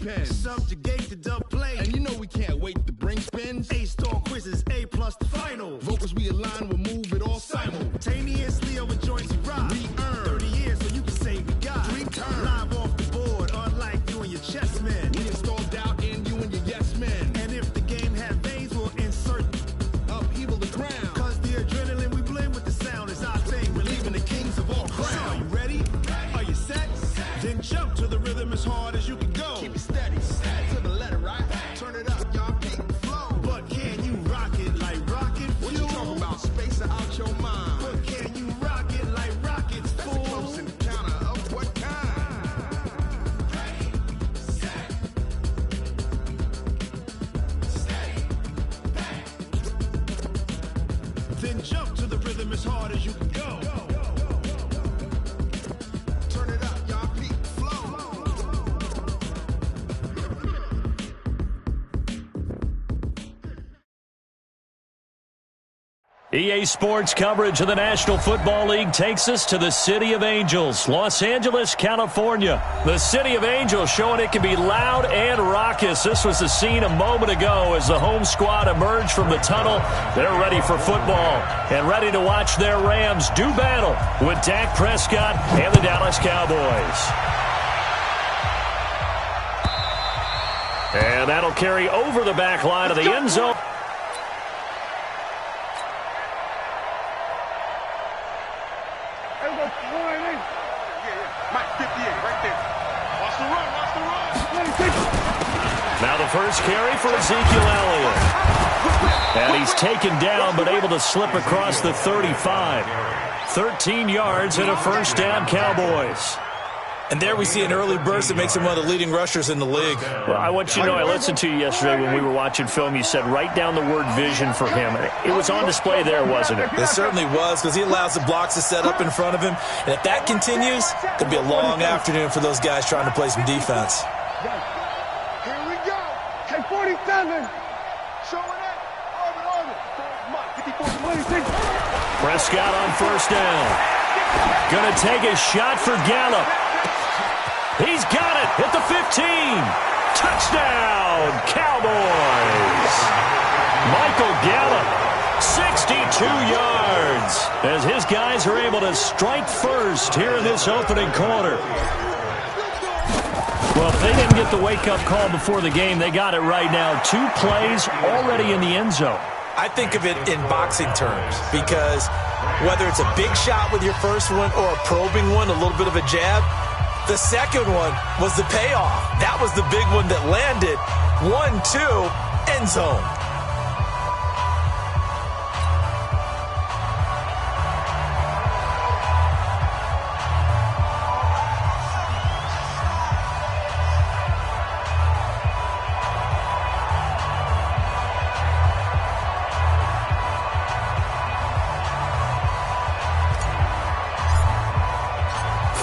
pen. Subjugate the dub play. And you know we can't wait to bring spins. A-star quizzes, A+ the final. Vocals we align, we'll move it all simultaneously over joints we rock. We earn 30 years so you can say we got. Dream turn. Live off the board, unlike you and your chess men. We install doubt in you and your yes men. And if the game had veins, we'll insert upheaval the crown. Cause the adrenaline we blend with the sound is our thing. We're leaving the kings of all crowns. So are you ready? Are you set? Then jump to the rhythm as hard as you can go. Keep it steady, to the letter, right? Turn it up, y'all peak the flow. But can you rock it like rocket fuel? What you talking about? Spacing out your mind. But can you rock it like rockets, fool? That's a close encounter of what kind? Ready, set, steady, bang. Then jump to the rhythm as hard as you can go. Turn it up, y'all peak the flow. EA Sports coverage of the National Football League takes us to the City of Angels, Los Angeles, California. The City of Angels showing it can be loud and raucous. This was the scene a moment ago as the home squad emerged from the tunnel. They're ready for football and ready to watch their Rams do battle with Dak Prescott and the Dallas Cowboys. And that'll carry over the back line of the end zone. Now the first carry for Ezekiel Elliott. And he's taken down but able to slip across the 35. 13 yards and a first down, Cowboys. And there we see an early burst that makes him one of the leading rushers in the league. Well, I want you to know, I listened to you yesterday when we were watching film. You said write down the word vision for him. It was on display there, wasn't it? It certainly was, because he allows the blocks to set up in front of him. And if that continues, it could be a long afternoon for those guys trying to play some defense. Here we go. K-47. Showing it. Orbit. Prescott on first down. Gonna take a shot for Gallup. He's got it at the 15. Touchdown, Cowboys. Michael Gallup, 62 yards, as his guys are able to strike first here in this opening quarter. Well, if they didn't get the wake-up call before the game, they got it right now. 2 plays already in the end zone. I think of it in boxing terms, because whether it's a big shot with your first one or a probing one, a little bit of a jab, the second one was the payoff. That was the big one that landed. 1-2, end zone.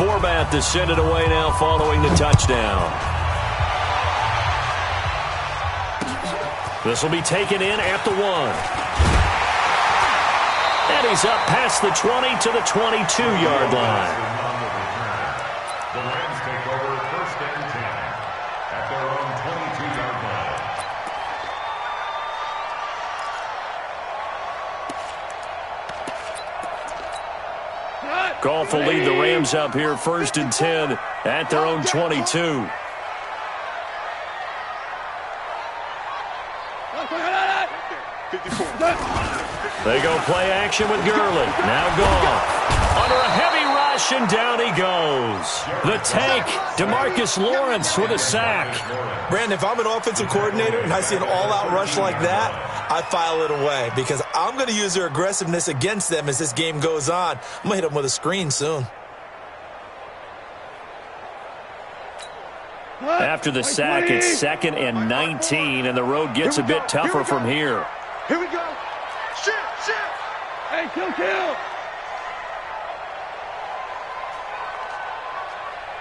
Format to send it away now following the touchdown. This will be taken in at the 1. And he's up past the 20 to the 22-yard line. The Rams take over first and 10 at their own 22-yard line. Goff will lead the Rams up here first and 10 at their own 22. They go play action with Gurley. Now Goff under a heavy rush, and down he goes. The tank, DeMarcus Lawrence with a sack. Brandon, if I'm an offensive coordinator and I see an all-out rush like that, I file it away, because I'm going to use their aggressiveness against them as this game goes on. I'm going to hit them with a screen soon. After the sack, it's 2nd and 19, and the road gets a bit tougher from here. Here we go. Shit. Hey, kill.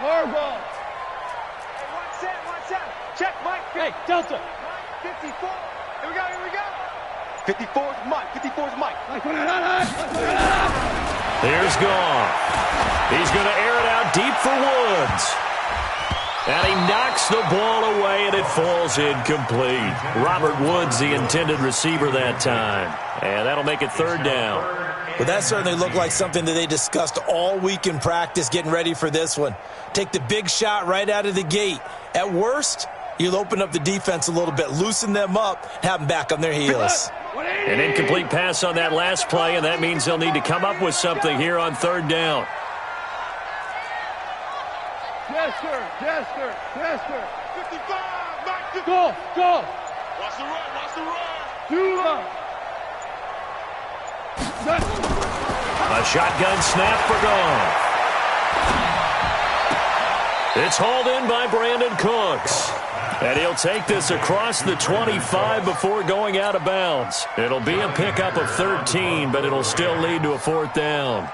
Hard ball. Hey, one set. Check, Mike. Hey, Delta. Mike, 54. Here we go. 54 is Mike. Here's Goff. He's going to air it out deep for Woods. And he knocks the ball away, and it falls incomplete. Robert Woods, the intended receiver that time. And that'll make it third down. Well, that certainly looked like something that they discussed all week in practice getting ready for this one. Take the big shot right out of the gate. At worst, you'll open up the defense a little bit, loosen them up, have them back on their heels. An incomplete pass on that last play, and that means they'll need to come up with something here on third down. Yes, sir. Yes, sir. Yes, sir. 55. Mike, go. Go. Watch the run. Watch the run. Do run. A shotgun snap for Goff. It's hauled in by Brandon Cooks. And he'll take this across the 25 before going out of bounds. It'll be a pickup of 13, but it'll still lead to a fourth down.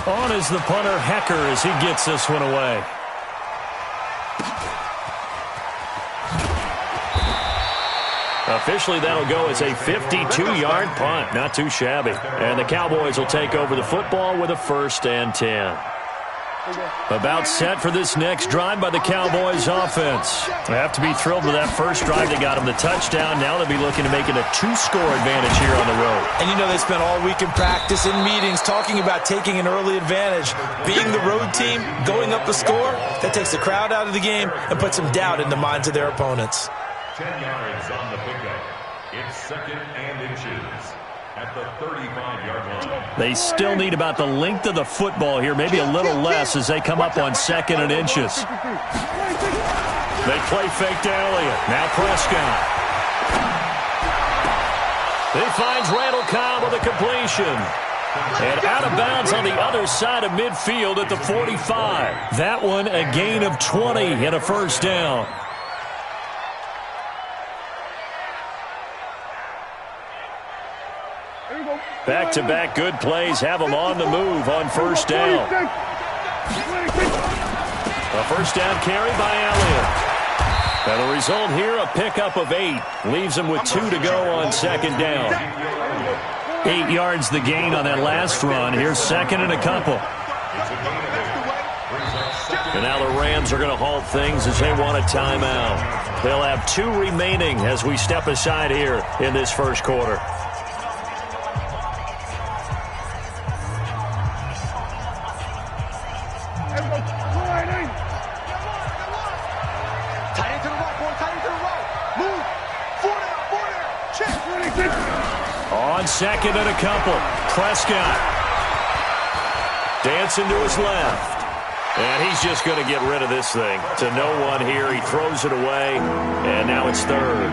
On is the punter, Hecker, as he gets this one away. Officially, that'll go as a 52-yard punt. Not too shabby. And the Cowboys will take over the football with a 1st and 10. About set for this next drive by the Cowboys offense. They have to be thrilled with that first drive. They got them the touchdown. Now they'll be looking to make it a 2-score advantage here on the road. And you know they spent all week in practice, in meetings, talking about taking an early advantage. Being the road team, going up a score, that takes the crowd out of the game and puts some doubt in the minds of their opponents. 10 yards on the pickup. It's 2nd and inches at the 35-yard line. They still need about the length of the football here, maybe a little less as they come up on 2nd and inches. They play fake to Elliott. Now Prescott. He finds Randall Cobb with a completion. And out of bounds on the other side of midfield at the 45. That one a gain of 20 and a 1st down. Back-to-back good plays have them on the move on 1st down. A 1st down carry by Elliott. And the result here, a pickup of 8. Leaves them with 2 to go on 2nd down. 8 yards the gain on that last run. Here's 2nd and a couple. And now the Rams are going to halt things as they want a timeout. They'll have 2 remaining as we step aside here in this first quarter. On 2nd and a couple. Prescott. Dancing to his left. And he's just going to get rid of this thing. To no one here. He throws it away. And now it's 3rd.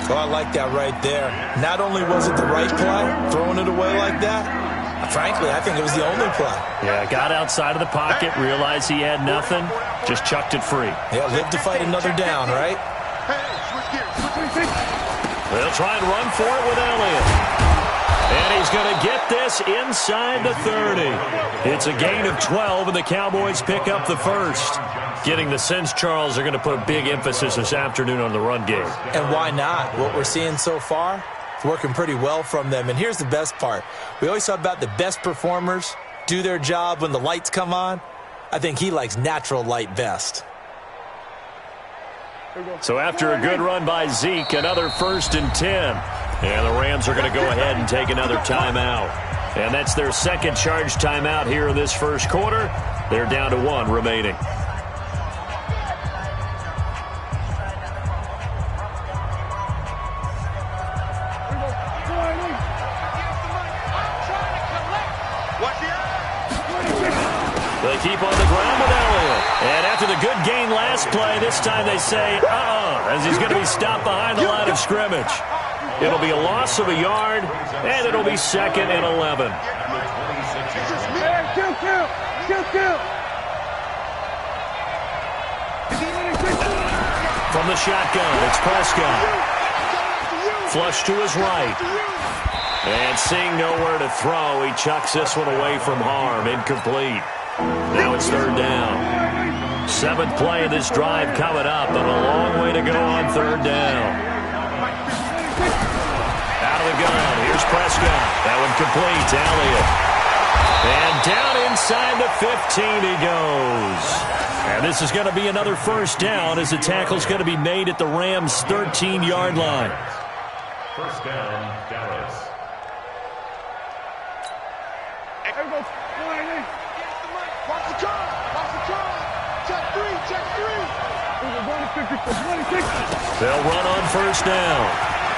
Oh, I like that right there. Not only was it the right play, throwing it away like that, frankly, I think it was the only play. Yeah, got outside of the pocket, realized he had nothing, just chucked it free. Yeah, live to fight another down, right? They'll try and run for it with Elliott. And he's going to get this inside the 30. It's a gain of 12, and the Cowboys pick up the 1st. Getting the sense, Charles, are going to put a big emphasis this afternoon on the run game. And why not? What we're seeing so far, it's working pretty well from them. And here's the best part. We always talk about the best performers do their job when the lights come on. I think he likes natural light best. So after a good run by Zeke, another 1st and 10. And the Rams are going to go ahead and take another timeout. And that's their 2nd charge timeout here in this first quarter. They're down to 1 remaining. They keep on the ground with Elliott. And after the good gain last play, this time they say, as he's going to be stopped behind the line of scrimmage. It'll be a loss of a yard, and it'll be 2nd and 11. From the shotgun, it's Prescott. Flush to his right. And seeing nowhere to throw, he chucks this one away from harm. Incomplete. Now it's 3rd down. 7th play of this drive coming up, and a long way to go on 3rd down. Out of the gun, here's Prescott. That one complete to Elliott. And down inside the 15 he goes. And this is going to be another first down as the tackle's going to be made at the Rams' 13-yard line. First down, Dallas. Watch the car. Watch the car. Check three. Check three. They'll run on first down.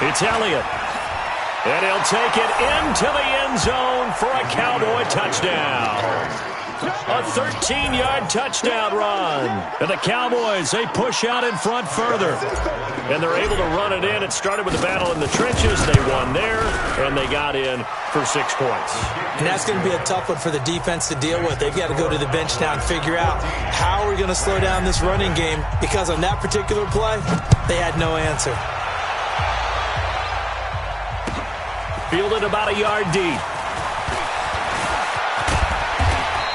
It's Elliott. And he'll take it into the end zone for a Cowboy touchdown. A 13-yard touchdown run. And the Cowboys, they push out in front further. And they're able to run it in. It started with a battle in the trenches. They won there, and they got in for 6 points. And that's going to be a tough one for the defense to deal with. They've got to go to the bench now and figure out how are we going to slow down this running game, because on that particular play, they had no answer. Fielded about a yard deep.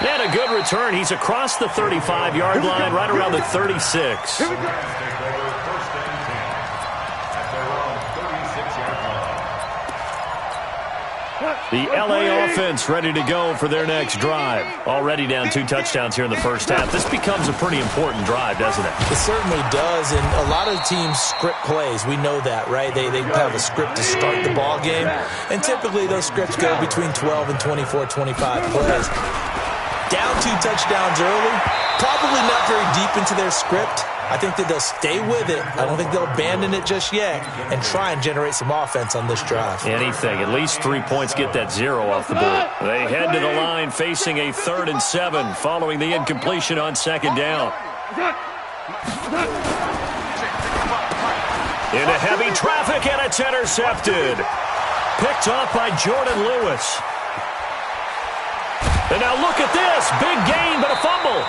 And a good return. He's across the 35-yard line, right around the 36. The LA offense ready to go for their next drive. Already down 2 touchdowns here in the first half. This becomes a pretty important drive, doesn't it? It certainly does, and a lot of teams script plays. We know that, right? They have a script to start the ball game, and typically those scripts go between 12 and 24, 25 plays. Down 2 touchdowns early, probably not very deep into their script. I think that they'll stay with it. I don't think they'll abandon it just yet and try and generate some offense on this drive. Anything. At least 3 points, get that 0 off the board. They head to the line facing a 3rd and 7 following the incompletion on 2nd down. Into heavy traffic, and it's intercepted. Picked off by Jordan Lewis. And now look at this. Big gain, but a fumble.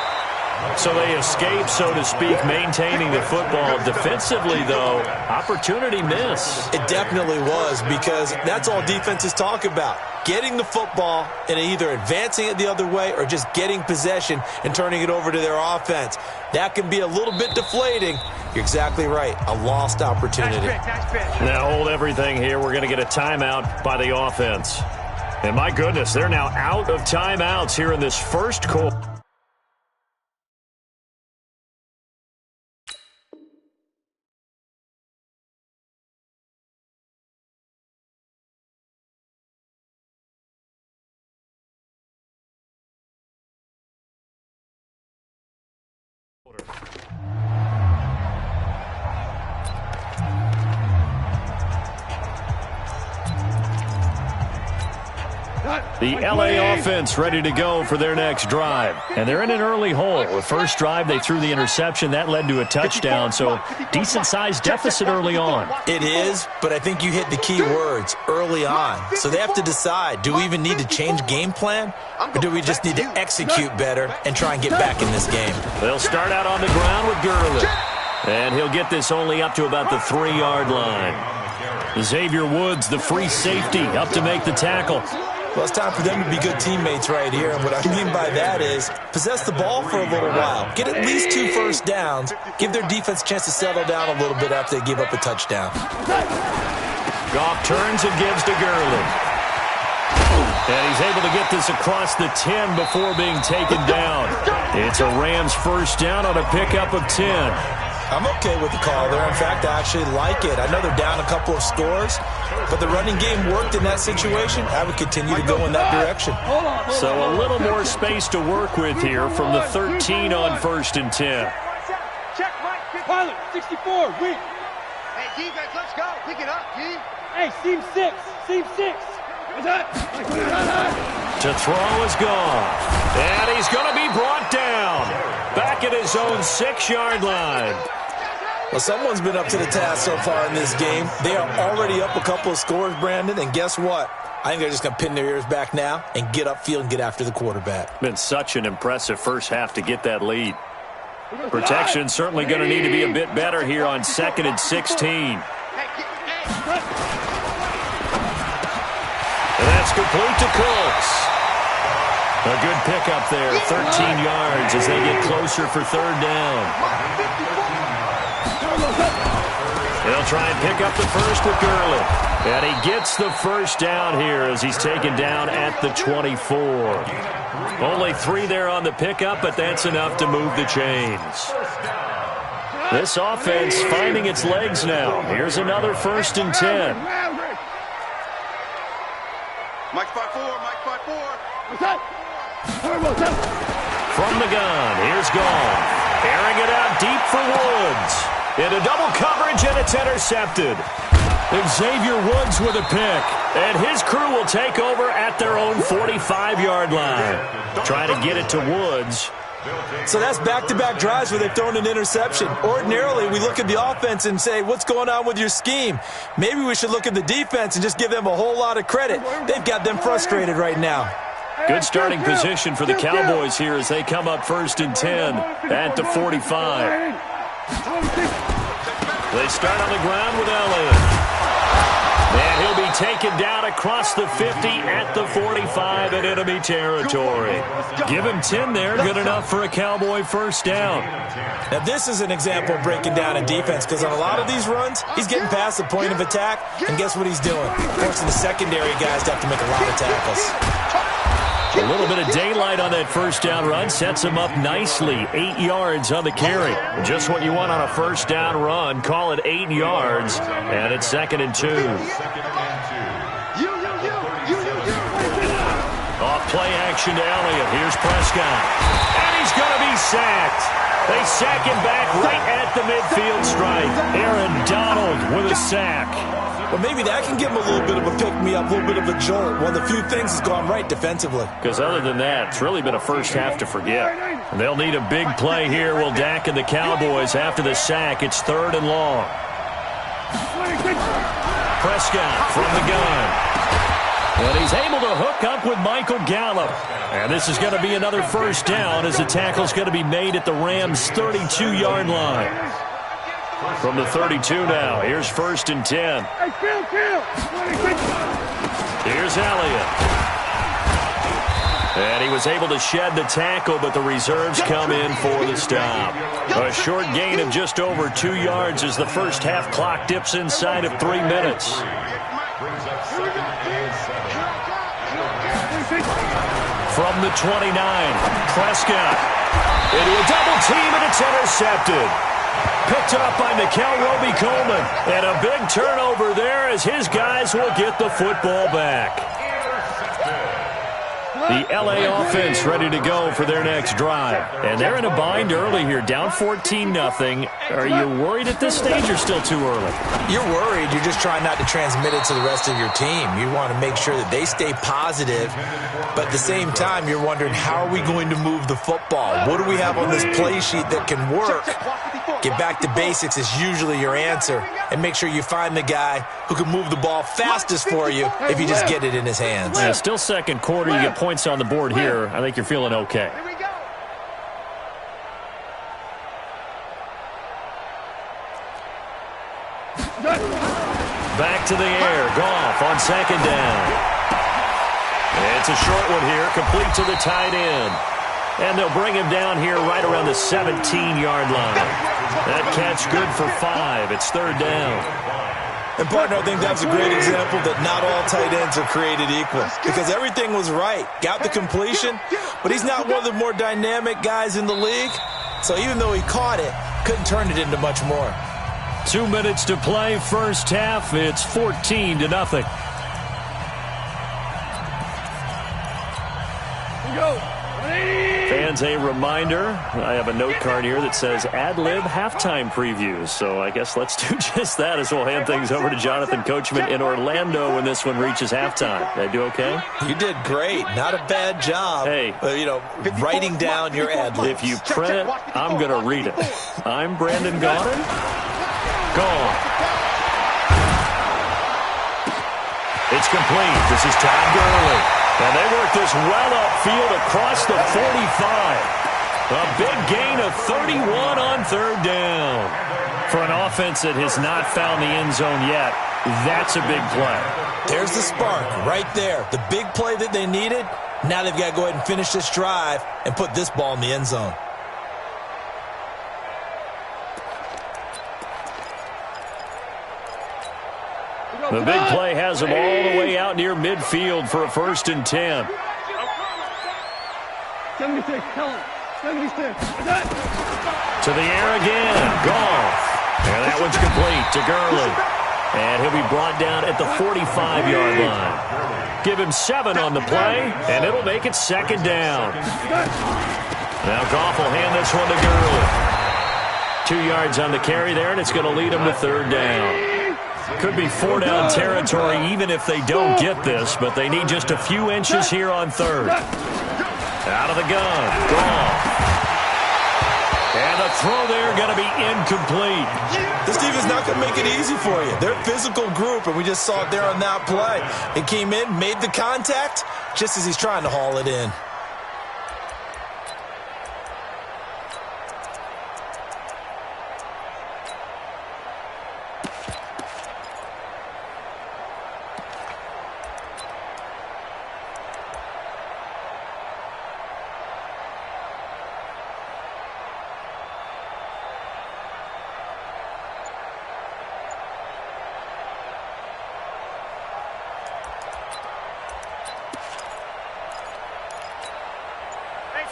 So they escape, so to speak, maintaining the football. Defensively, though, opportunity miss. It definitely was, because that's all defenses talk about. Getting the football and either advancing it the other way or just getting possession and turning it over to their offense. That can be a little bit deflating. You're exactly right. A lost opportunity. Now hold everything here. We're going to get a timeout by the offense. And my goodness, they're now out of timeouts here in this first quarter. The LA offense ready to go for their next drive. And they're in an early hole. The first drive, they threw the interception. That led to a touchdown, so decent-sized deficit early on. It is, but I think you hit the key words, early on. So they have to decide, do we even need to change game plan? Or do we just need to execute better and try and get back in this game? They'll start out on the ground with Gurley. And he'll get this only up to about the 3-yard line. Xavier Woods, the free safety, up to make the tackle. Well, it's time for them to be good teammates right here. And what I mean by that is possess the ball for a little while. Get at least 2 first downs. Give their defense a chance to settle down a little bit after they give up a touchdown. Goff turns and gives to Gurley. And he's able to get this across the 10 before being taken down. It's a Rams first down on a pickup of 10. I'm okay with the call there. In fact, I actually like it. I know they're down a couple of scores, but the running game worked in that situation. I would continue to go in that direction. So a little more space to work with here from the 13 on 1st and 10. Check, Mike. Pilot, 64, weak. Hey, defense, let's go. Pick it up, G. Hey, seam 6. Seam 6. What's that? To throw is gone. And he's going to be brought down. Back at his own 6-yard line. Well, someone's been up to the task so far in this game. They are already up a couple of scores, Brandon, and guess what? I think they're just going to pin their ears back now and get upfield and get after the quarterback. Been such an impressive first half to get that lead. Protection certainly going to need to be a bit better here on 2nd and 16. And that's complete to Cooks. A good pickup there, 13 yards as they get closer for 3rd down. They'll try and pick up the first with Gurley. And he gets the first down here as he's taken down at the 24. Only 3 there on the pickup, but that's enough to move the chains. This offense finding its legs now. Here's another 1st and 10. Mike 5-4, Mike 5-4. From the gun, here's Goff. Airing it out deep for Woods. Into double coverage, and it's intercepted. Xavier Woods with a pick. And his crew will take over at their own 45-yard line. Trying to get it to Woods. So that's back-to-back drives where they've thrown an interception. Ordinarily, we look at the offense and say, what's going on with your scheme? Maybe we should look at the defense and just give them a whole lot of credit. They've got them frustrated right now. Good starting position for the Cowboys here as they come up 1st and 10 at the 45. They start on the ground with Elliott. And he'll be taken down across the 50 at the 45 in enemy territory. Give him 10 there, good enough for a Cowboy first down. Now this is an example of breaking down in defense, because on a lot of these runs, he's getting past the point of attack, and guess what he's doing? Forcing the secondary guys to have to make a lot of tackles. A little bit of daylight on that first down run sets him up nicely. 8 yards on the carry. Just what you want on a first down run. Call it 8 yards, and it's 2nd and 2. Off play action to Elliott. Here's Prescott. And he's going to be sacked. They sack him back right at the midfield stripe. Aaron Donald with a sack. Well, maybe that can give him a little bit of a pick-me-up, a little bit of a jolt. One of the few things has gone right defensively. Because other than that, it's really been a first half to forget. They'll need a big play here. Will Dak and the Cowboys after the sack. It's 3rd and long. Prescott from the gun. And he's able to hook up with Michael Gallup. And this is going to be another first down as the tackle's going to be made at the Rams' 32-yard line. From the 32 now, here's 1st and 10. Here's Elliott. And he was able to shed the tackle, but the reserves come in for the stop. A short gain of just over 2 yards as the first half clock dips inside of 3 minutes. From the 29, Prescott into a double team, and it's intercepted. Picked up by Mikel Roby-Coleman. And a big turnover there as his guys will get the football back. The L.A. offense ready to go for their next drive. And they're in a bind early here, down 14-0. Are you worried at this stage or still too early? You're worried. You're just trying not to transmit it to the rest of your team. You want to make sure that they stay positive. But at the same time, you're wondering, how are we going to move the football? What do we have on this play sheet that can work? Get back to basics is usually your answer. And make sure you find the guy who can move the ball fastest for you if you just get it in his hands. Yeah, still second quarter. You get points on the board here. I think you're feeling okay. Back to the air. Goff on 2nd down. It's a short one here, complete to the tight end. And they'll bring him down here right around the 17-yard line. That catch good for 5. It's 3rd down. And, partner, I think that was a great example that not all tight ends are created equal, because everything was right. Got the completion, but he's not one of the more dynamic guys in the league. So even though he caught it, couldn't turn it into much more. 2 minutes to play, first half. It's 14-0. Fans, a reminder, I have a note card here that says ad-lib halftime previews. So I guess let's do just that as we'll hand things over to Jonathan Coachman in Orlando when this one reaches halftime. Did I do okay? You did great. Not a bad job. Hey. Writing down your ad-libs. If you print it, I'm going to read it. I'm Brandon Gaudin. Gone. It's complete. This is Todd Gurley. And they work this well upfield across the 45. A big gain of 31 on 3rd down. For an offense that has not found the end zone yet, that's a big play. There's the spark right there. The big play that they needed. Now they've got to go ahead and finish this drive and put this ball in the end zone. The big play has him all the way out near midfield for a 1st and 10. 76, tell him. 76. To the air again. Goff. And that one's complete to Gurley. And he'll be brought down at the 45-yard line. Give him 7 on the play, and it'll make it 2nd down. Now Goff will hand this one to Gurley. 2 yards on the carry there, and it's going to lead him to 3rd down. Could be 4-down territory even if they don't get this, but they need just a few inches here on 3rd. Out of the gun. Goff. And the throw there going to be incomplete. This defense is not going to make it easy for you. They're a physical group, and we just saw it there on that play. It came in, made the contact, just as he's trying to haul it in.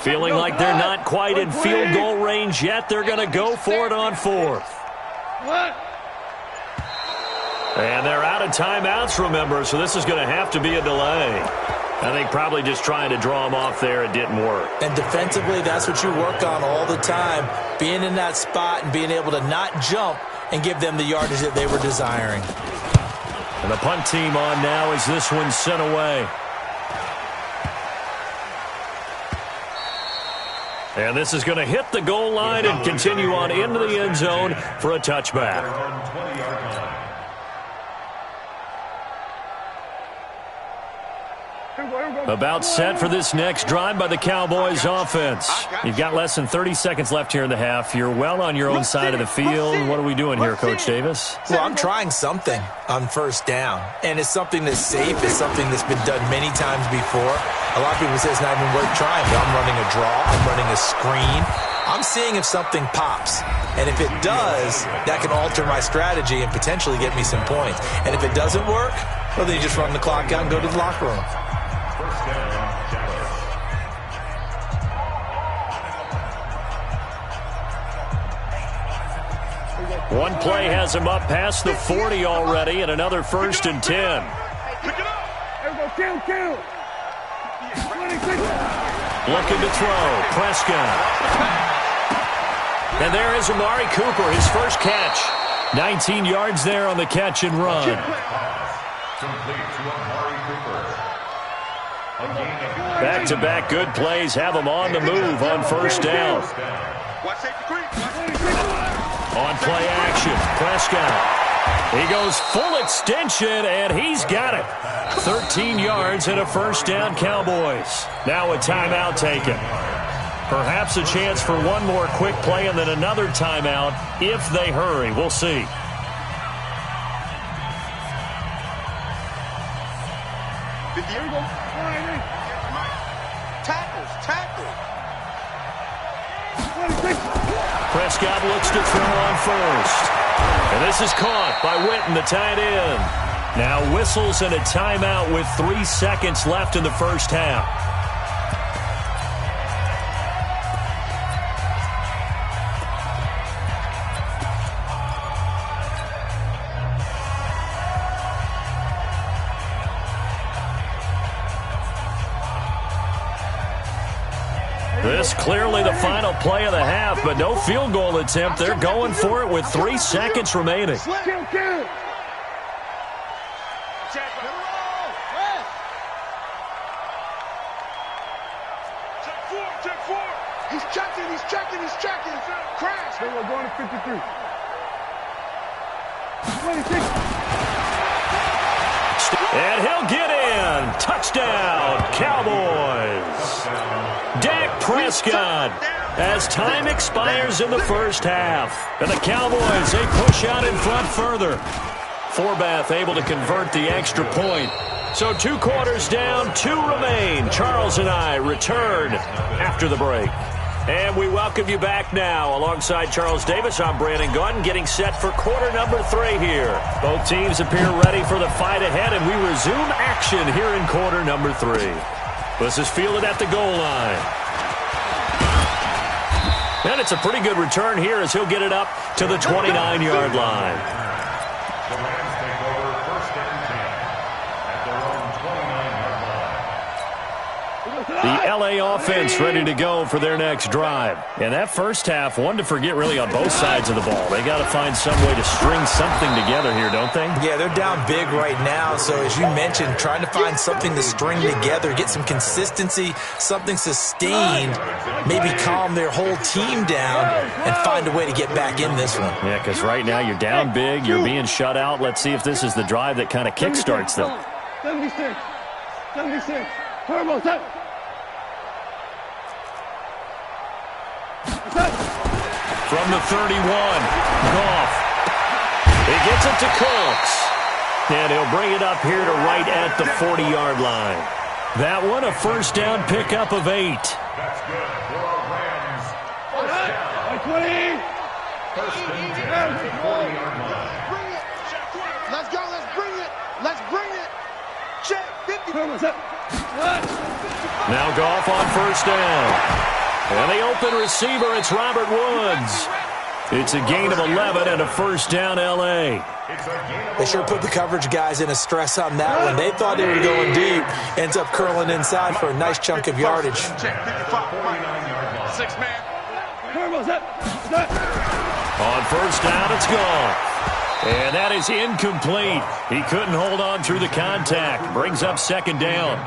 Feeling like they're not quite in field goal range yet. They're going to go for it on 4th. And they're out of timeouts, remember, so this is going to have to be a delay. I think probably just trying to draw them off there. It didn't work. And defensively, that's what you work on all the time. Being in that spot and being able to not jump and give them the yardage that they were desiring. And the punt team on now as this one's sent away. And this is going to hit the goal line and continue on into the end zone for a touchback. About set for this next drive by the Cowboys offense. You've got less than 30 seconds left here in the half. You're well on your own side of the field. What are we doing here, Coach Davis? Well, I'm trying something on 1st down. And it's something that's safe. It's something that's been done many times before. A lot of people say it's not even worth trying, but I'm running a draw. I'm running a screen. I'm seeing if something pops. And if it does, that can alter my strategy and potentially get me some points. And if it doesn't work, well, then you just run the clock out and go to the locker room. One play has him up past the 40 already, and another 1st and 10. Looking to throw. Prescott. And there is Amari Cooper, his first catch. 19 yards there on the catch and run. Back-to-back good plays have him on the move on 1st down. On play action, Prescott. He goes full extension, and he's got it. 13 yards and a 1st down, Cowboys. Now a timeout taken. Perhaps a chance for one more quick play and then another timeout if they hurry. We'll see. Prescott looks to throw on 1st. And this is caught by Witten, the tight end. Now whistles and a timeout with 3 seconds left in the 1st half. This clearly the final play of the half, but no field goal attempt. They're going for it with 3 seconds remaining. He's checking. Crash. We're going to 53. 26. And he'll get in. Touchdown, Cowboys. Dak Prescott as time expires in the 1st half. And the Cowboys, they push out in front further. Forbath able to convert the extra point. So 2 quarters down, 2 remain. Charles and I return after the break. And we welcome you back now. Alongside Charles Davis, I'm Brandon Gaudin, getting set for quarter number 3 here. Both teams appear ready for the fight ahead, and we resume action here in quarter number 3. This is fielded at the goal line. And it's a pretty good return here as he'll get it up to the 29-yard line. The Rams take over first and 10 at their own 29-yard line. The LA offense ready to go for their next drive. And that first half, one to forget really on both sides of the ball. They got to find some way to string something together here, don't they? Yeah, they're down big right now. So as you mentioned, trying to find something to string together, get some consistency, something sustained, maybe calm their whole team down and find a way to get back in this one. Yeah, because right now you're down big, you're being shut out. Let's see if this is the drive that kind of kickstarts them. 76. 76. Turbo set. From the 31, Goff. He gets it to Cooks. And he'll bring it up here to right at the 40-yard line. That one, a first down pickup of 8. That's good for our Rams. First down. 20. First and 10 at the 40-yard line. Bring it. Let's go. Let's bring it. Let's bring it. Check. 50. Turbo set. Now Goff on first down. And the open receiver, it's Robert Woods. It's a gain of 11 and a first down, L.A. They sure put the coverage guys in a stress on that one. They thought they were going deep. Ends up curling inside for a nice chunk of yardage. Check. 55. 6 man. Turbo set. On first down, it's gone. And that is incomplete. He couldn't hold on through the contact. Brings up second down.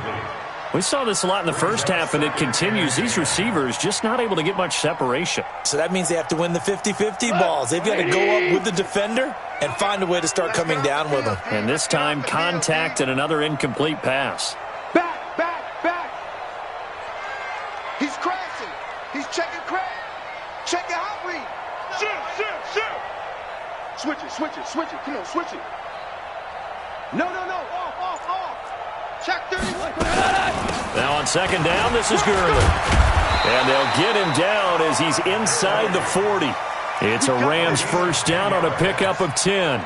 We saw this a lot in the first half, and it continues. These receivers just not able to get much separation. So that means they have to win the 50-50 balls. They've got to go up with the defender and find a way to start coming down with them. And this time, contact and another incomplete pass. Back. He's crashing. He's checking crash. Checking hot read. Shoot. Switch it. Come on, switch it. No. Off. Check 31. Now on second down, this is Gurley. And they'll get him down as he's inside the 40. It's a Rams first down on a pickup of 10.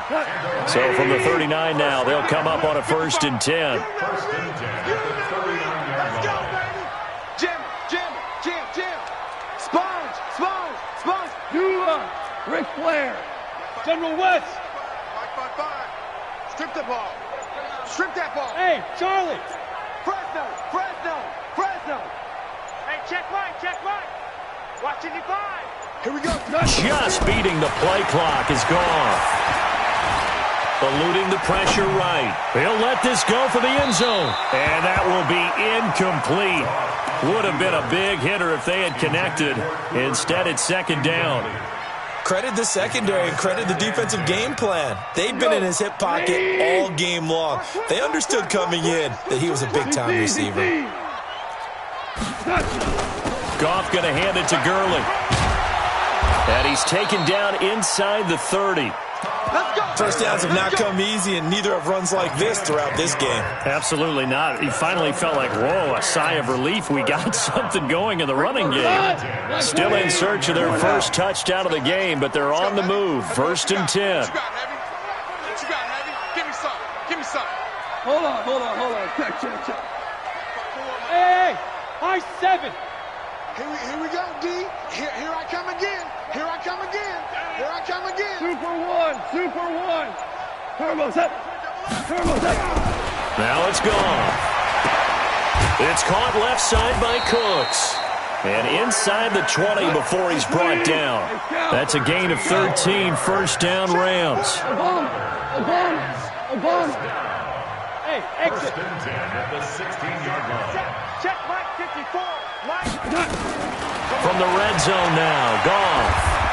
So from the 39 now, they'll come up on a first and 10. First and 10 at the 39-yard line. Jam. Sponge. Ric Flair. General West. 5. Strip the ball. Strip that ball. Hey, Charlie. Fresno. Hey, check right. Watch it, 5. Here we go. Just beating the play clock is gone. Eluding the pressure right. He'll let this go for the end zone. And that will be incomplete. Would have been a big hitter if they had connected. Instead, it's second down. Credit the secondary and credit the defensive game plan. They've been in his hip pocket all game long. They understood coming in that he was a big-time receiver. Goff going to hand it to Gurley. And he's taken down inside the 30. First downs have not come easy, and neither have runs like this throughout this game. Absolutely not. He finally felt like, whoa, a sigh of relief. We got something going in the running game. Still in search of their first touchdown of the game, but they're on the move. First and 10. What you got, Heavy? Give me some. Hold on. Check. Hey, high 7. Here we go, D. Here I come again. Super one. Turbo set. Now it's gone. It's caught left side by Cooks. And inside the 20 before he's brought down. That's a gain of 13, first down Rams. Hey, exit. First and 10 at the 16-yard line. Check Mike 54. From the red zone now, Goff.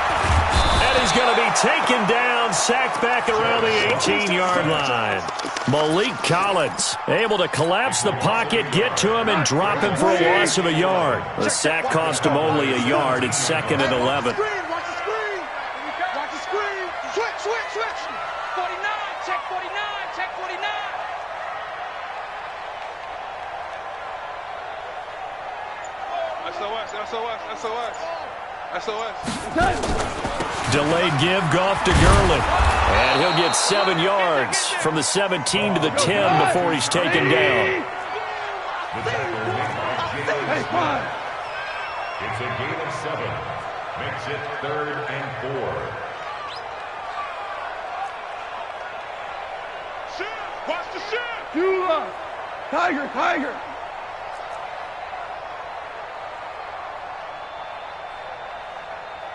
And he's going to be taken down, sacked back around the 18-yard line. Malik Collins able to collapse the pocket, get to him, and drop him for a loss of a yard. The sack cost him only a yard. It's second and 11. Watch the screen. Switch. 49. Check 49. SOS. SOS. SOS. Delayed give, Goff to Gurley. And he'll get 7 yards from the 17 to the 10 before he's taken down. It's a gain of 7. Makes it 3rd and 4. Shift! Watch the shift! Tiger!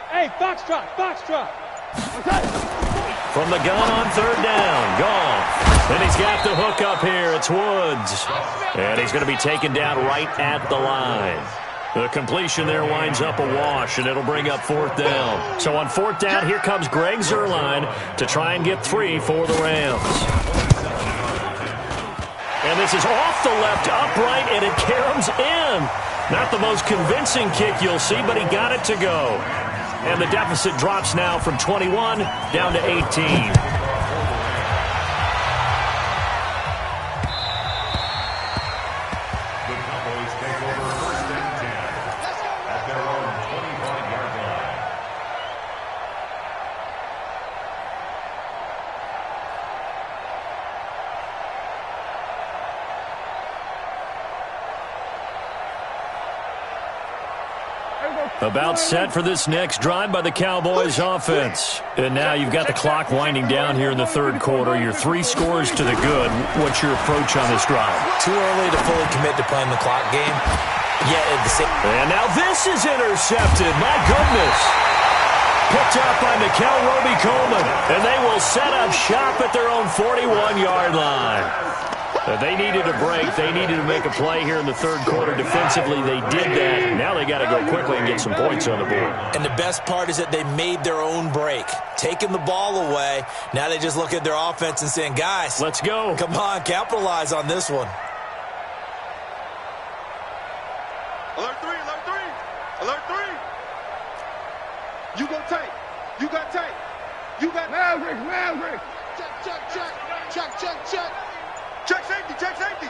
Hey, Foxtrot! From the gun on 3rd down, Goff. And he's got the hook up here. It's Woods. And he's going to be taken down right at the line. The completion there winds up a wash, and it'll bring up 4th down. So on 4th down, here comes Greg Zuerlein to try and get 3 for the Rams. And this is off the left, upright, and it caroms in. Not the most convincing kick you'll see, but he got it to go. And the deficit drops now from 21 down to 18. About set for this next drive by the Cowboys offense. And now you've got the clock winding down here in the 3rd quarter. Your 3 scores to the good. What's your approach on this drive? Too early to fully commit to playing the clock game. And now this is intercepted. My goodness. Picked up by Mikel Roby-Coleman. And they will set up shop at their own 41-yard line. They needed a break. They needed to make a play here in the 3rd quarter. Defensively, they did that. Now they got to go quickly and get some points on the board. And the best part is that they made their own break. Taking the ball away. Now they just look at their offense and saying, guys, let's go. Come on, capitalize on this one. Alert 3. Alert 3. You go tight. You got tight. You got Maverick. Check. Check safety.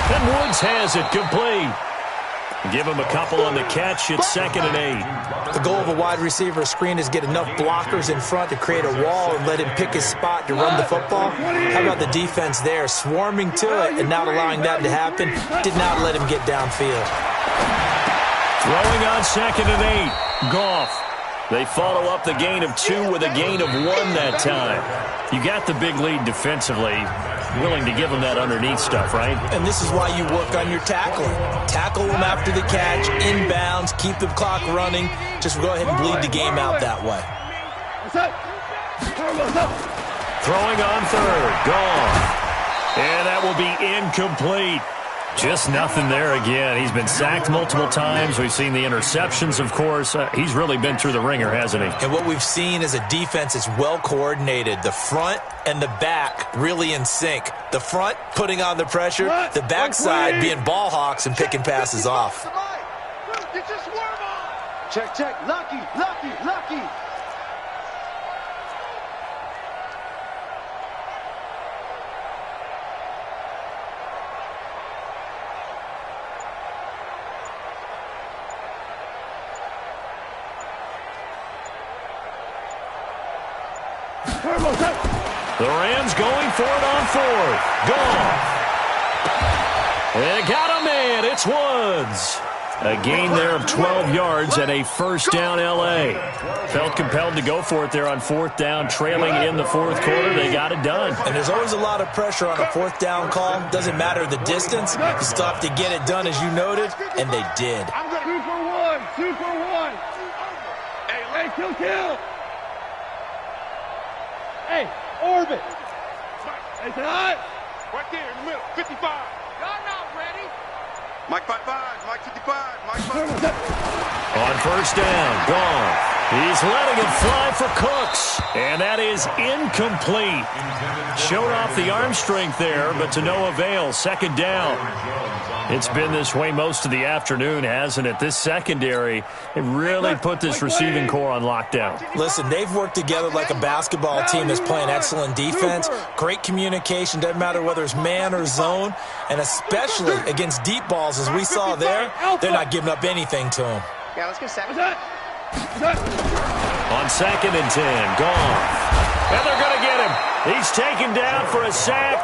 And Woods has it complete. Give him a couple on the catch. It's 2nd and 8. The goal of a wide receiver screen is get enough blockers in front to create a wall and let him pick his spot to run the football. How about the defense there, swarming to it and not allowing that to happen? Did not let him get downfield. Throwing on 2nd and 8. Goff. They follow up the gain of 2 with a gain of 1 that time. You got the big lead defensively. Willing to give them that underneath stuff, right? And this is why you work on your tackling. Tackle them after the catch, inbounds, keep the clock running. Just go ahead and bleed the game out that way. Throwing on 3rd. Goff. And that will be incomplete. Just nothing there again. He's been sacked multiple times. We've seen the interceptions, of course. He's really been through the ringer, hasn't he? And what we've seen is a defense that's well coordinated. The front and the back really in sync. The front putting on the pressure, the backside being ball hawks and picking passes off. Get your swarm on. Check. Lucky. The Rams going for it on 4th. Goff. They got a man. It's Woods. A gain there of 12 yards and a 1st down L.A. Felt compelled to go for it there on 4th down, trailing in the 4th quarter. They got it done. And there's always a lot of pressure on a 4th down call. Doesn't matter the distance. You still have to get it done, as you noted, and they did. 2 for 1. Hey, kill. Hey, orbit. Hey, right there in the middle, 55. Y'all not ready. Mike 55, Mike 55, Mike 55. On 1st down, Goff. He's letting it fly for Cooks, and that is incomplete. Showed off the arm strength there, but to no avail. Second down. It's been this way most of the afternoon, hasn't it? This secondary, it really put this receiving core on lockdown. Listen, they've worked together like a basketball team that's playing excellent defense, great communication, doesn't matter whether it's man or zone, and especially against deep balls, as we saw there, they're not giving up anything to them. Yeah, let's get set. On 2nd and 10, Goff. And they're going to get him. He's taken down for a sack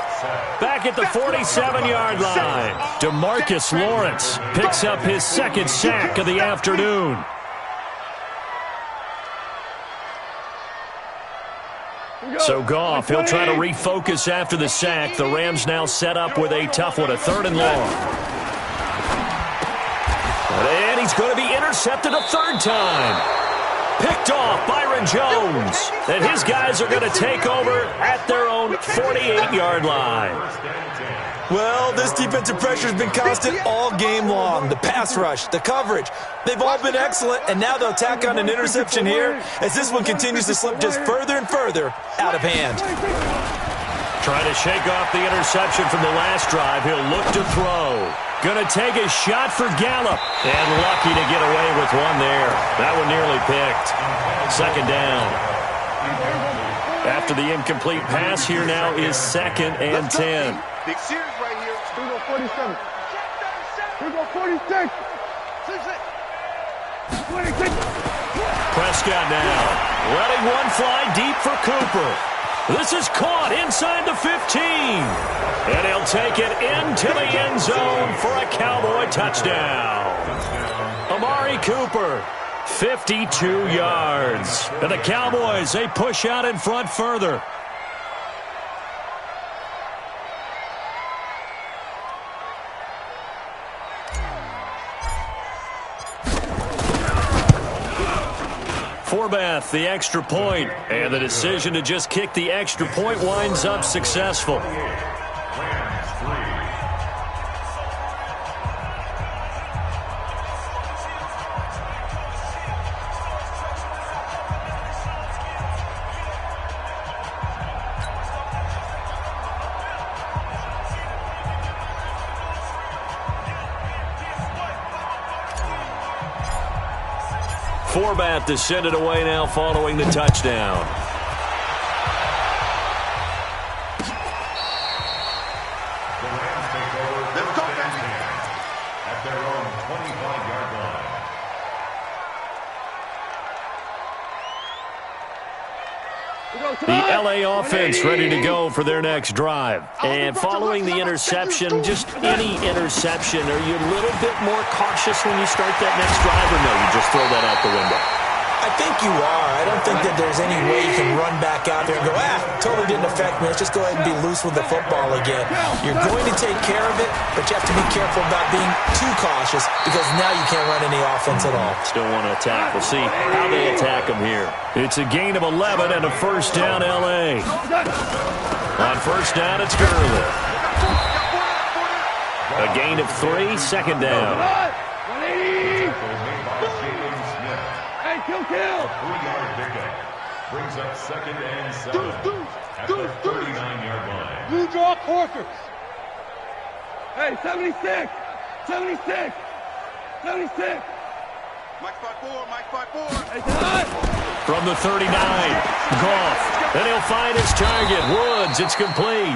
back at the 47-yard line. DeMarcus Lawrence picks up his second sack of the afternoon. So Goff, he'll try to refocus after the sack. The Rams now set up with a tough one, a 3rd and long. And he's going to be intercepted a 3rd time. Picked off Byron Jones. And his guys are going to take over at their own 48-yard line. Well, this defensive pressure has been constant all game long. The pass rush, the coverage, they've all been excellent, and now they'll tack on an interception here as this one continues to slip just further and further out of hand. Trying to shake off the interception from the last drive. He'll look to throw. Going to take a shot for Gallup. And lucky to get away with one there. That one nearly picked. 2nd down. After the incomplete pass, here now is 2nd and 10. Big series right here. Here we go 47. Here we go 46. 26. Prescott now letting one fly deep for Cooper. This is caught inside the 15. And he'll take it into the end zone for a Cowboy touchdown. Amari Cooper, 52 yards. And the Cowboys, they push out in front further. Forbath, the extra point, and the decision to just kick the extra point winds up successful. Forbath to send it away now following the touchdown. The Rams take over first and 10 at their own 25-yard line. The LA offense ready to go for their next drive. And following the interception, just any interception, are you a little bit more cautious when you start that next drive, or no, you just throw that out the window? I think you are. I don't think that there's any way you can run back out there and go, totally didn't affect me. Let's just go ahead and be loose with the football again. You're going to take care of it, but you have to be careful about being too cautious because now you can't run any offense at all. Still want to attack. We'll see how they attack them here. It's a gain of 11 and a first down L.A. On first down, it's Gurley. A gain of 3, second down. Kill. A 3-yard pickup brings up 2nd and 7 at the 39-yard line. Blue draw quarters. Hey, 76. 76. 76. Mike 5-4. Mike 5-4. Hey, from the 39, Goff. Then he'll find his target. Woods, it's complete.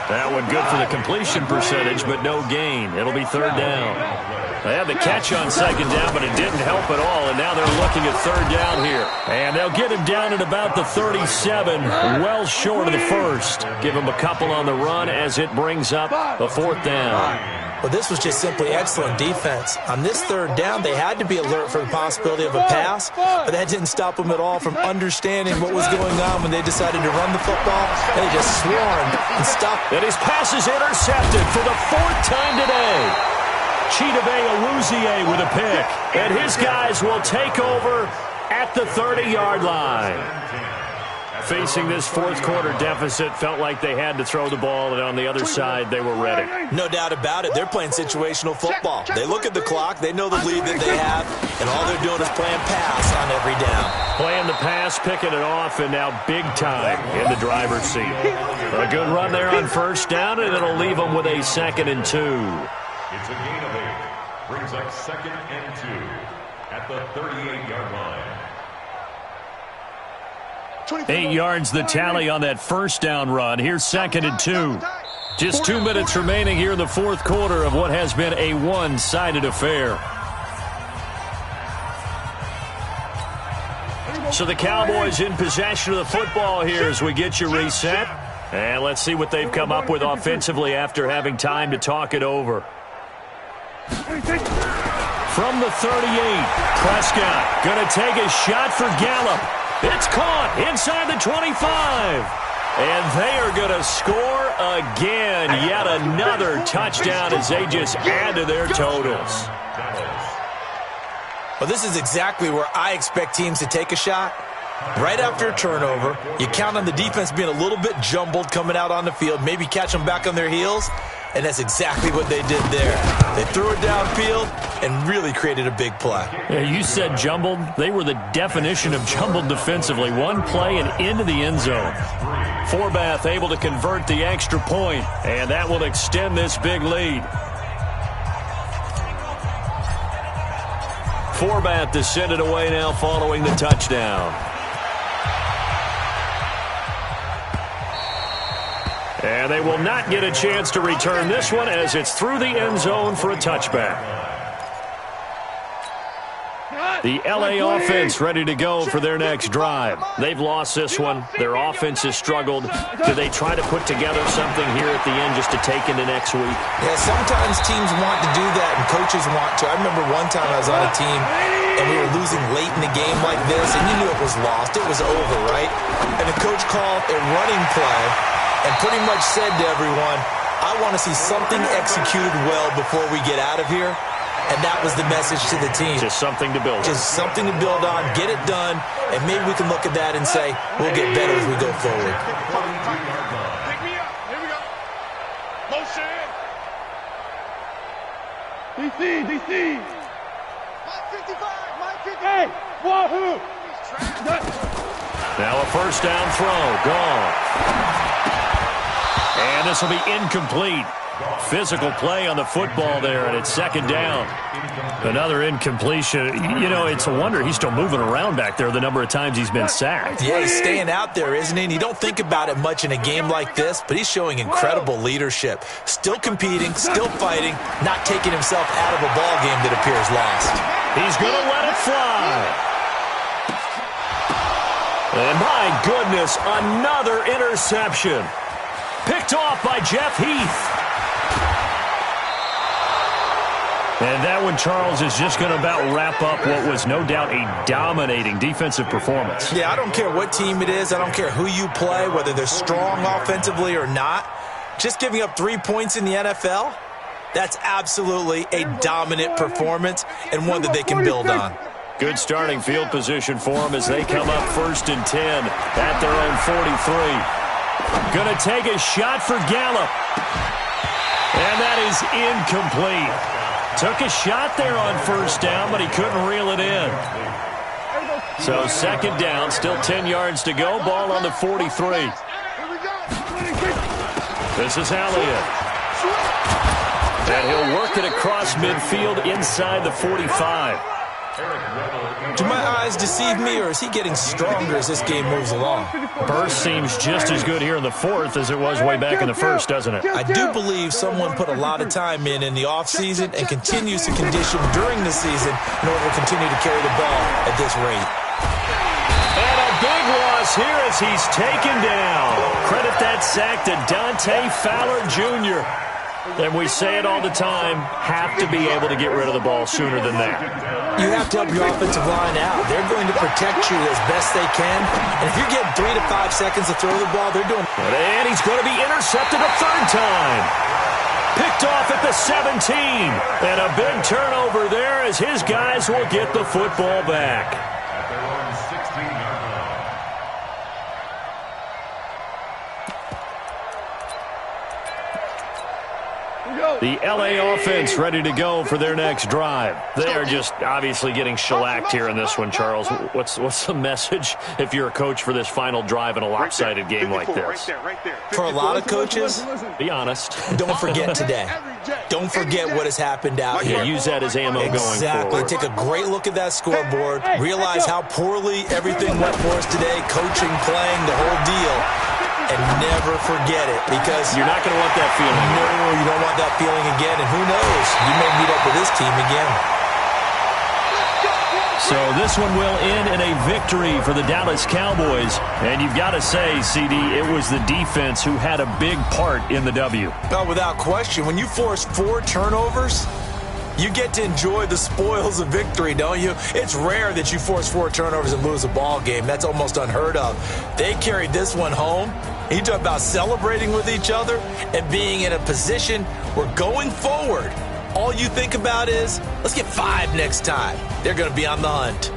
That one good for the completion percentage, but no gain. It'll be 3rd down. They had the catch on 2nd down, but it didn't help at all, and now they're looking at 3rd down here. And they'll get him down at about the 37, well short of the first. Give him a couple on the run as it brings up the 4th down. Well, this was just simply excellent defense. On this 3rd down, they had to be alert for the possibility of a pass, but that didn't stop them at all from understanding what was going on when they decided to run the football. They just swarmed and stopped. And his pass is intercepted for the 4th time today. Chidobe Awuzie with a pick, and his guys will take over at the 30-yard line. facing this fourth quarter deficit, felt like they had to throw the ball, and on the other side, they were ready. No doubt about it. They're playing situational football. They look at the clock, they know the lead that they have, and all they're doing is playing pass on every down. Playing the pass, picking it off, and now big time in the driver's seat. A good run there on first down, and it'll leave them with a 2nd and 2. It's a gain of 8. Brings up 2nd and 2 at the 38-yard line. 8 yards the tally on that first down run. Here's 2nd and 2. Just 2 minutes remaining here in the fourth quarter of what has been a one-sided affair. So the Cowboys in possession of the football here as we get you reset. And let's see what they've come up with offensively after having time to talk it over. From the 38, Prescott going to take a shot for Gallup. It's caught inside the 25. And they are going to score again. Yet another touchdown as they just add to their totals. Well, this is exactly where I expect teams to take a shot. Right after a turnover, you count on the defense being a little bit jumbled coming out on the field, maybe catch them back on their heels, and that's exactly what they did there. They threw it downfield and really created a big play. Yeah, you said jumbled. They were the definition of jumbled defensively. One play and into the end zone. Forbath able to convert the extra point, and that will extend this big lead. Forbath to send it away now following the touchdown. And they will not get a chance to return this one as it's through the end zone for a touchback. The LA offense ready to go for their next drive. They've lost this one. Their offense has struggled. Do they try to put together something here at the end just to take into next week? Yeah, sometimes teams want to do that and coaches want to. I remember one time I was on a team and we were losing late in the game like this, and you knew it was lost. It was over, right? And the coach called a running play and pretty much said to everyone, I want to see something executed well before we get out of here. And that was the message to the team. Just something to build on. Just something to build on, get it done, and maybe we can look at that and say, we'll get better as we go forward. Pick me up. Here we go. Motion. DC. Mike 55. Mike 50. Hey, wahoo. Now a first down throw. Gone. And this will be incomplete. Physical play on the football there, and it's 2nd down. Another incompletion. You know, it's a wonder he's still moving around back there the number of times he's been sacked. Yeah, he's staying out there, isn't he? And you don't think about it much in a game like this, but he's showing incredible leadership. Still competing, still fighting, not taking himself out of a ball game that appears lost. He's going to let it fly. And my goodness, another interception. Picked off by Jeff Heath. And that one, Charles, is just going to about wrap up what was no doubt a dominating defensive performance. Yeah, I don't care what team it is. I don't care who you play, whether they're strong offensively or not. Just giving up 3 points in the NFL, that's absolutely a dominant performance and one that they can build on. Good starting field position for them as they come up 1st and 10 at their own 43. Going to take a shot for Gallup. And that is incomplete. Took a shot there on first down, but he couldn't reel it in. So 2nd down, still 10 yards to go. Ball on the 43. This is Elliott. And he'll work it across midfield inside the 45. Do my eyes deceive me, or is he getting stronger as this game moves along? Burst seems just as good here in the 4th as it was way back in the 1st, doesn't it? I do believe someone put a lot of time in the offseason and continues to condition during the season in order to continue to carry the ball at this rate. And a big loss here as he's taken down. Credit that sack to Dante Fowler Jr. And we say it all the time, have to be able to get rid of the ball sooner than that. You have to help your offensive line out. They're going to protect you as best they can. And if you're getting 3 to 5 seconds to throw the ball, they're doing it. And he's going to be intercepted a 3rd time. Picked off at the 17. And a big turnover there as his guys will get the football back. The LA offense ready to go for their next drive. They are just obviously getting shellacked here in this one, Charles. What's the message if you're a coach for this final drive in a lopsided game like this? For a lot of coaches, be honest. Don't forget today. Don't forget what has happened out here. Use that as ammo going forward. Exactly. Take a great look at that scoreboard. Realize how poorly everything went for us today, coaching, playing, the whole deal. And never forget it, because you're not going to want that feeling. No, you don't want that feeling again. And who knows? You may meet up with this team again. So this one will end in a victory for the Dallas Cowboys. And you've got to say, CD, it was the defense who had a big part in the W. Well, without question, when you force 4 turnovers, you get to enjoy the spoils of victory, don't you? It's rare that you force 4 turnovers and lose a ball game. That's almost unheard of. They carried this one home. You talk about celebrating with each other and being in a position where going forward, all you think about is, let's get 5 next time. They're going to be on the hunt.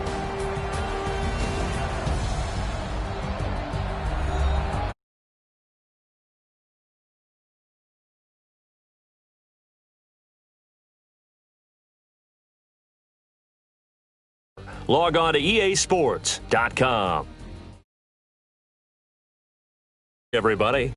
Log on to easports.com. Everybody.